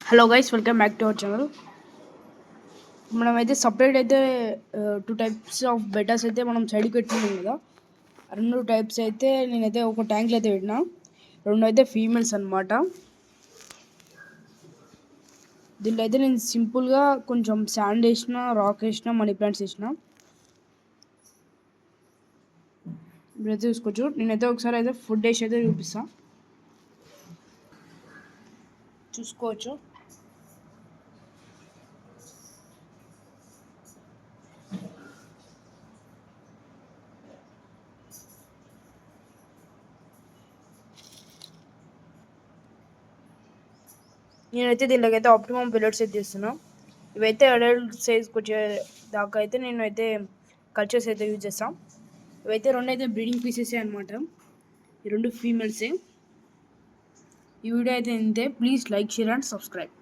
Hello guys, welcome back to our channel. మనమైతే separate అయితే 2 types of బెటాస్ అయితే మనం సైడ్కి పెట్టుకున్నాం కదా. 2 టైప్స్ అయితే నేనైతే ఒక ట్యాంక్లో అయితే పెట్టినా. 2 అయితే ఫీమేల్స్ అనమాట. దీంట్లో అయితే నేను సింపుల్గా కొంచెం శాండ్ వేసిన, రాక్ వేసిన, మనీ ప్లాంట్స్ వేసిన. ఇప్పుడైతే చూసుకోవచ్చు. నేనైతే ఒకసారి అయితే ఫుడ్ వేసి అయితే చూసుకోవచ్చు. నేనైతే దీనిలోకి అయితే ఆప్టిమమ్ పిల్లర్స్ అయితే తీస్తున్నా. ఇవైతే అడల్ట్ సైజ్కి వచ్చే దాకా అయితే నేను అయితే కల్చర్స్ అయితే యూజ్ చేస్తాం. ఇవైతే 2 అయితే బ్రీడింగ్ పీసెసే అనమాట. ఈ 2 ఫీమేల్సే. ఈ వీడియో అయితే ఇంతే. Please like, share and subscribe.